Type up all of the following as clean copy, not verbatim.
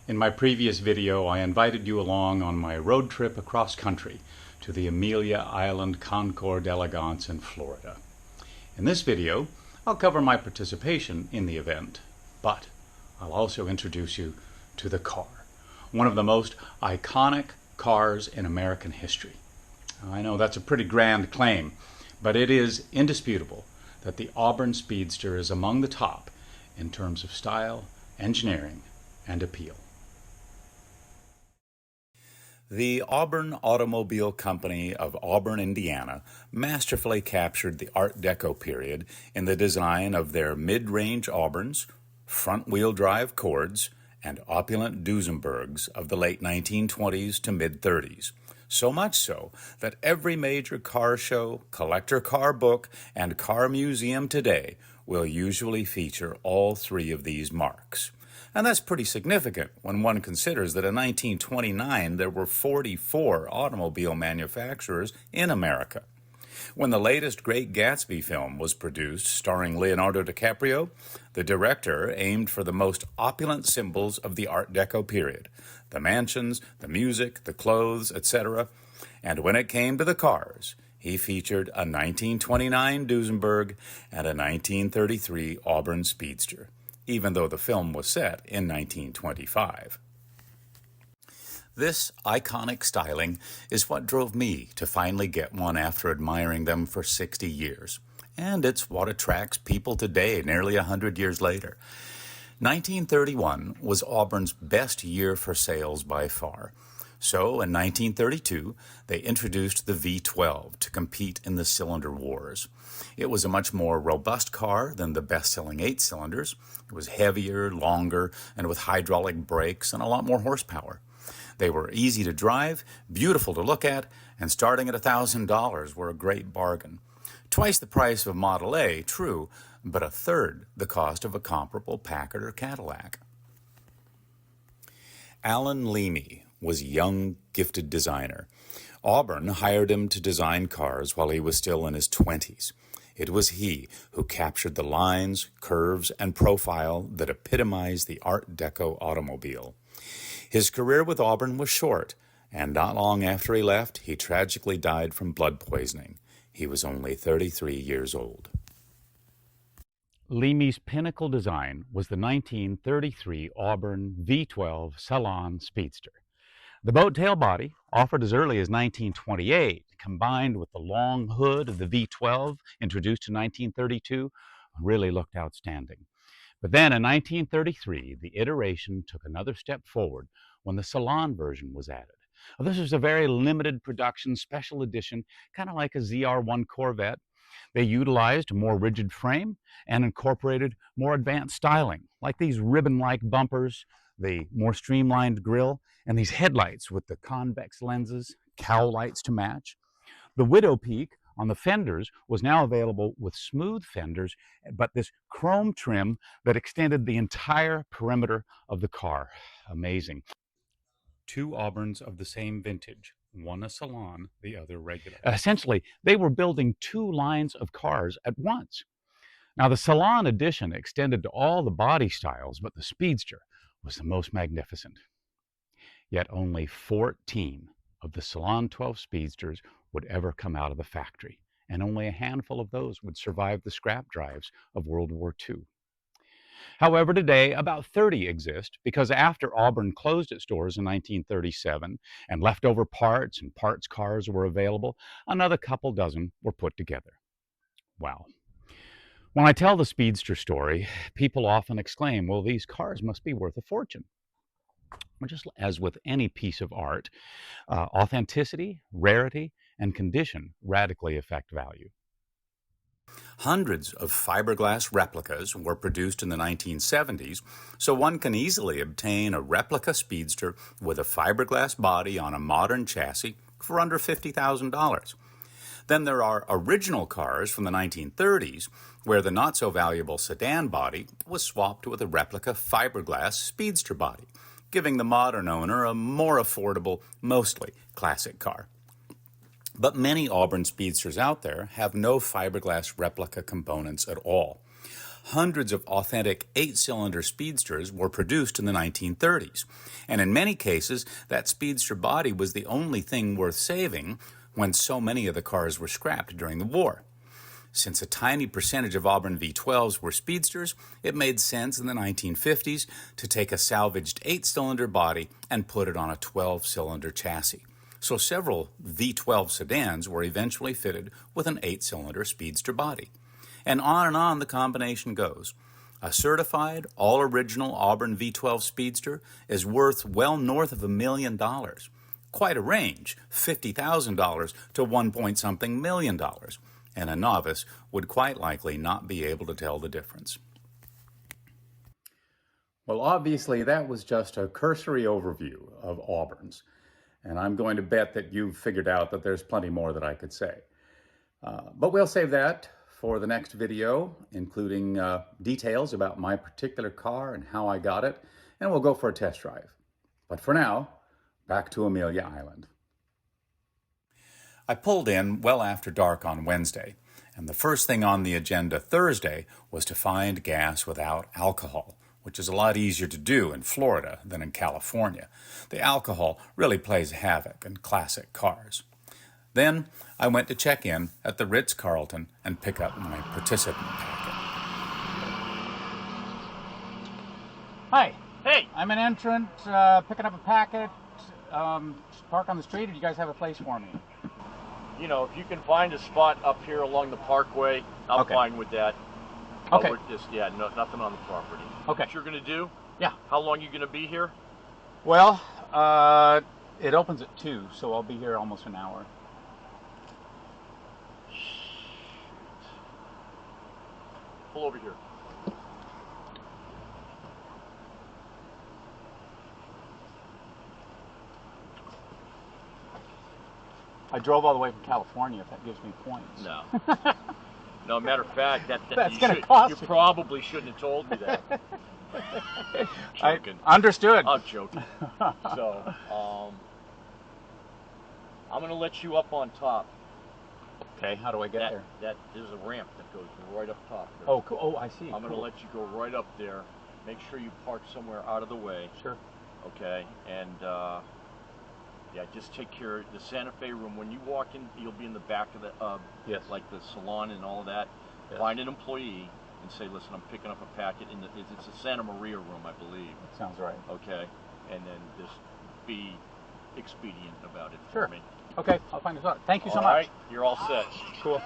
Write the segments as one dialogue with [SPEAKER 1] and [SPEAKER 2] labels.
[SPEAKER 1] In my previous video, I invited you along on my road trip across country to the Amelia Island Concours d'Elegance in Florida. In this video, I'll cover my participation in the event, but I'll also introduce you to the car, one of the most iconic cars in American history. I know that's a pretty grand claim, but it is indisputable that the Auburn Speedster is among the top in terms of style, engineering, and appeal.
[SPEAKER 2] The Auburn Automobile Company of Auburn, Indiana, masterfully captured the Art Deco period in the design of their mid-range Auburns, front-wheel drive Cords, and opulent Duesenbergs of the late 1920s to mid-30s. So much so that every major car show, collector car book, and car museum today will usually feature all three of these marks. And that's pretty significant when one considers that in 1929 there were 44 automobile manufacturers in America. When the latest Great Gatsby film was produced starring Leonardo DiCaprio, the director aimed for the most opulent symbols of the Art Deco period: the mansions, the music, the clothes, etc. And when it came to the cars, he featured a 1929 Duesenberg and a 1933 Auburn Speedster, even though the film was set in 1925. This iconic styling is what drove me to finally get one after admiring them for 60 years. And it's what attracts people today, nearly 100 years later. 1931 was Auburn's best year for sales by far. So in 1932, they introduced the V12 to compete in the cylinder wars. It was a much more robust car than the best-selling 8-cylinders. It was heavier, longer, and with hydraulic brakes and a lot more horsepower. They were easy to drive, beautiful to look at, and starting at $1,000 were a great bargain. Twice the price of a Model A, true, but a third the cost of a comparable Packard or Cadillac. Alan Leamy was a young, gifted designer. Auburn hired him to design cars while he was still in his 20s. It was he who captured the lines, curves, and profile that epitomized the Art Deco automobile. His career with Auburn was short, and not long after he left, he tragically died from blood poisoning. He was only 33 years old.
[SPEAKER 1] Leamy's pinnacle design was the 1933 Auburn V12 Salon Speedster. The boat tail body, offered as early as 1928, combined with the long hood of the V12 introduced in 1932, really looked outstanding. But then in 1933, the iteration took another step forward when the Salon version was added. This was a very limited production special edition, kind of like a ZR1 Corvette. They utilized a more rigid frame and incorporated more advanced styling, like these ribbon-like bumpers, the more streamlined grille, and these headlights with the convex lenses, cowl lights to match. The Widow Peak on the fenders was now available with smooth fenders, but this chrome trim that extended the entire perimeter of the car. Amazing. Two Auburns of the same vintage, one a Salon, the other regular. Essentially, they were building two lines of cars at once. Now, the Salon edition extended to all the body styles, but the Speedster was the most magnificent. Yet only 14 of the Salon 12 Speedsters would ever come out of the factory, and only a handful of those would survive the scrap drives of World War II. However, today, about 30 exist because after Auburn closed its stores in 1937 and leftover parts and parts cars were available, another couple dozen were put together. Wow. When I tell the Speedster story, people often exclaim, well, these cars must be worth a fortune. Well, just as with any piece of art, authenticity, rarity, and condition radically affect value.
[SPEAKER 2] Hundreds of fiberglass replicas were produced in the 1970s, so one can easily obtain a replica Speedster with a fiberglass body on a modern chassis for under $50,000. Then there are original cars from the 1930s, where the not-so-valuable sedan body was swapped with a replica fiberglass Speedster body, giving the modern owner a more affordable, mostly classic car. But many Auburn Speedsters out there have no fiberglass replica components at all. hundreds of authentic 8-cylinder speedsters were produced in the 1930s, and in many cases, that speedster body was the only thing worth saving when so many of the cars were scrapped during the war. Since a tiny percentage of Auburn V12s were speedsters, it made sense in the 1950s to take a salvaged 8-cylinder body and put it on a 12-cylinder chassis. So several V12 sedans were eventually fitted with an 8-cylinder speedster body. And on the combination goes. A certified, all-original Auburn V12 speedster is worth well north of $1 million. Quite a range, $50,000 to $1-point-something million. And a novice would quite likely not be able to tell the difference. Well, obviously, that was just a cursory overview of Auburn's, and I'm going to bet that you've figured out that there's plenty more that I could say. But we'll save that for the next video, including details about my particular car and how I got it, and we'll go for a test drive. But for now, back to Amelia Island. I pulled in well after dark on Wednesday, and the first thing on the agenda Thursday was to find gas without alcohol, which is a lot easier to do in Florida than in California. The alcohol really plays havoc in classic cars. Then I went to check in at the Ritz-Carlton and pick up my participant packet. Hi.
[SPEAKER 3] Hey.
[SPEAKER 2] I'm an entrant picking up a packet. Park on the street, or do you guys have a place for me?
[SPEAKER 3] You know, if you can find a spot up here along the parkway, I'm fine with that.
[SPEAKER 2] Okay.
[SPEAKER 3] Nothing on the property.
[SPEAKER 2] Okay.
[SPEAKER 3] What you're going to do?
[SPEAKER 2] Yeah.
[SPEAKER 3] How long are you going to be here?
[SPEAKER 2] Well, it opens at 2, so I'll be here almost an hour.
[SPEAKER 3] Pull over here.
[SPEAKER 2] I drove all the way from California, if that gives me points.
[SPEAKER 3] No. No, matter of fact,
[SPEAKER 2] that's going to cost
[SPEAKER 3] you probably shouldn't have told me that. Joking.
[SPEAKER 2] Understood.
[SPEAKER 3] I'm joking. So, I'm going to let you up on top.
[SPEAKER 2] Okay, how do I get there?
[SPEAKER 3] There's a ramp that goes right up top there.
[SPEAKER 2] Oh, cool. Oh, I see.
[SPEAKER 3] I'm going to let you go right up there. Make sure you park somewhere out of the way.
[SPEAKER 2] Sure.
[SPEAKER 3] Okay, and yeah, just take care of the Santa Fe room. When you walk in, you'll be in the back of the,
[SPEAKER 2] yes,
[SPEAKER 3] like the salon and all of that. Yes. Find an employee and say, listen, I'm picking up a packet. It's a Santa Maria room, I believe.
[SPEAKER 2] That sounds right.
[SPEAKER 3] Okay, and then just be expedient about it
[SPEAKER 2] for
[SPEAKER 3] me.
[SPEAKER 2] Okay, I'll find this out. Thank you so much.
[SPEAKER 3] All right, you're all set.
[SPEAKER 2] Cool.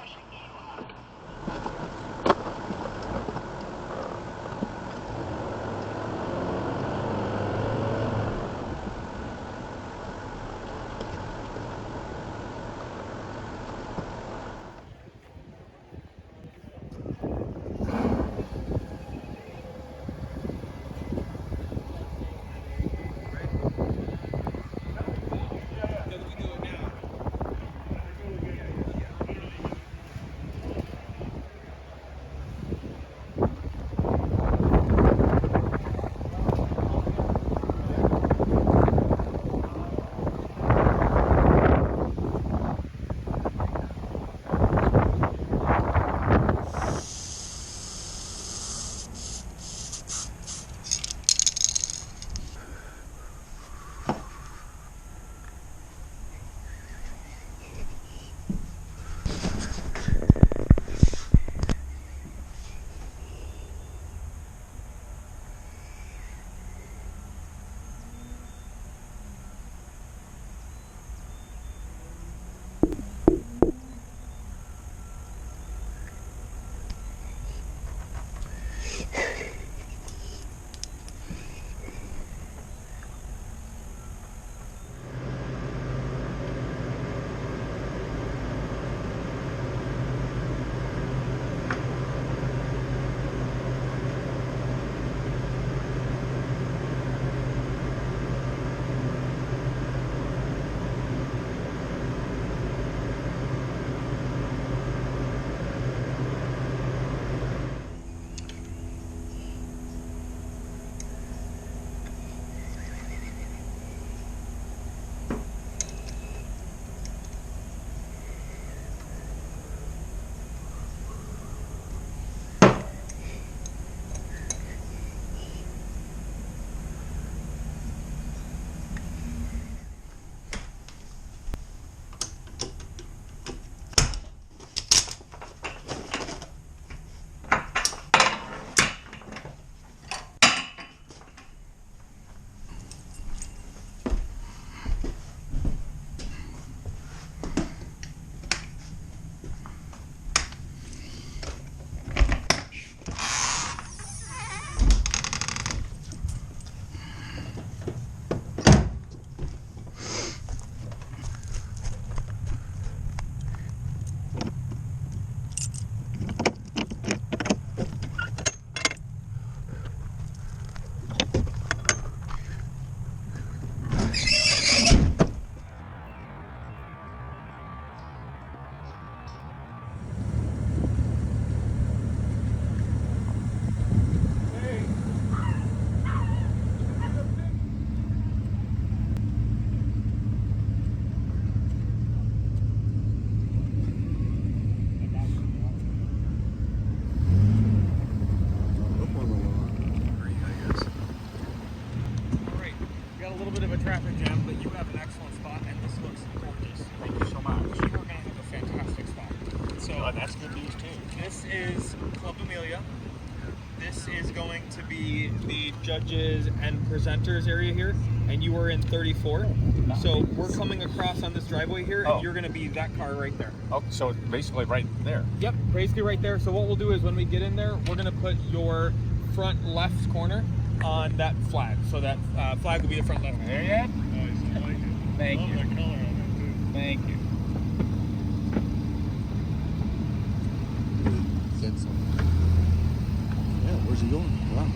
[SPEAKER 4] going to be the judges and presenters area here, and you are in 34. So we're coming across on this driveway here, and you're going to be that car right there.
[SPEAKER 1] Oh, so it's basically right there.
[SPEAKER 4] Yep, basically right there. So what we'll do is when we get in there, we're going to put your front left corner on that flag. So that flag will be the front left.
[SPEAKER 1] There yet?
[SPEAKER 5] Nice, I like it.
[SPEAKER 1] Thank
[SPEAKER 5] Love
[SPEAKER 1] you.
[SPEAKER 5] that color on it too.
[SPEAKER 1] Thank you.
[SPEAKER 6] Yeah, where's he going? Wow.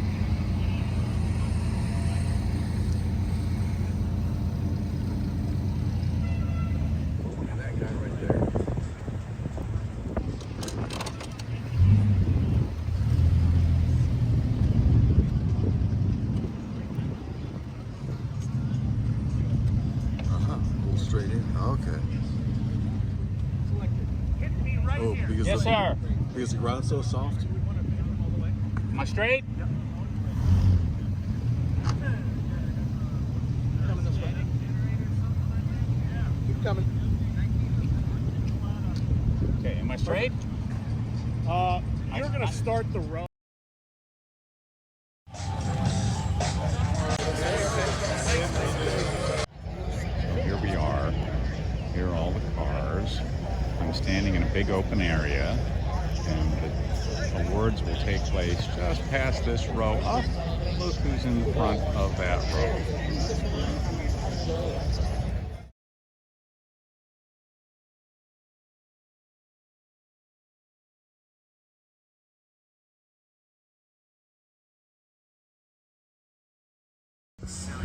[SPEAKER 6] Look at that guy right there. Go straight in. Okay. Oh, because
[SPEAKER 1] Yes, sir.
[SPEAKER 6] because the ground's so soft.
[SPEAKER 1] Am I straight?
[SPEAKER 4] Keep coming.
[SPEAKER 1] Okay, am I straight?
[SPEAKER 5] You're going to start the row.
[SPEAKER 1] Here we are. Here are all the cars. I'm standing in a big open area, and the awards will take place just past this row up. Look who's in the front of that row.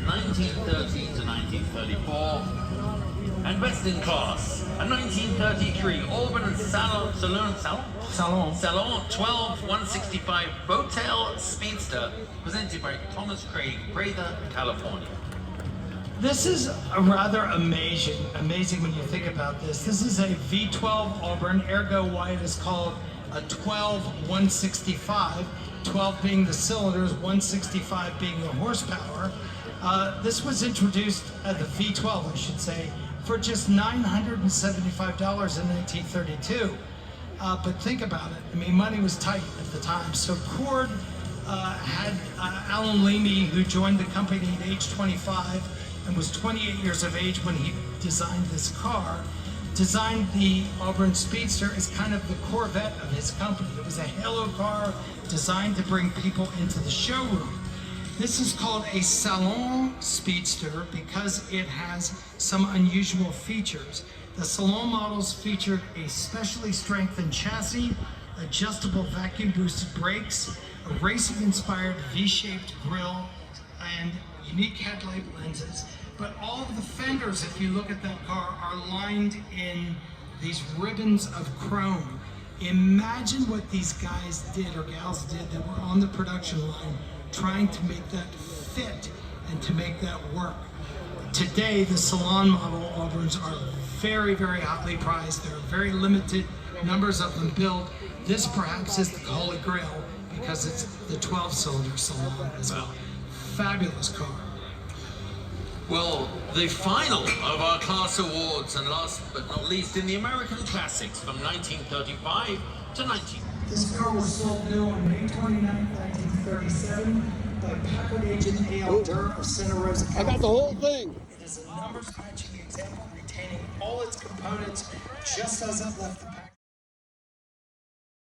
[SPEAKER 7] 1913 to 1934, and best in class, a 1933 Auburn Salon 12 165 Boattail Speedster, presented by Thomas Craig, Prather, California.
[SPEAKER 8] This is a rather amazing when you think about this. This is a V12 Auburn, ergo why it is called a 12 165, 12 being the cylinders, 165 being the horsepower. This was introduced at the V12, I should say, for just $975 in 1932. But think about it. I mean, money was tight at the time. So Cord had Alan Leamy, who joined the company at age 25 and was 28 years of age when he designed this car, designed the Auburn Speedster as kind of the Corvette of his company. It was a halo car designed to bring people into the showroom. This is called a Salon Speedster because it has some unusual features. The Salon models featured a specially strengthened chassis, adjustable vacuum boosted brakes, a racing inspired V-shaped grille, and unique headlight lenses. But all of the fenders, if you look at that car, are lined in these ribbons of chrome. Imagine what these guys did or gals did that were on the production line trying to make that fit and to make that work. Today, the Salon model Auburns are very, very hotly prized. There are very limited numbers of them built. This perhaps is the Holy Grail because it's the 12-cylinder Salon as well. Fabulous car.
[SPEAKER 7] Well, the final of our class awards, and last but not least in the American Classics from 1935 to 19.
[SPEAKER 8] This car was sold new on May 29, 1937 by Packard agent A.L. Durr of Santa Rosa, California.
[SPEAKER 6] I got the whole thing.
[SPEAKER 8] It is a numbers matching example retaining all its components just as it left the package.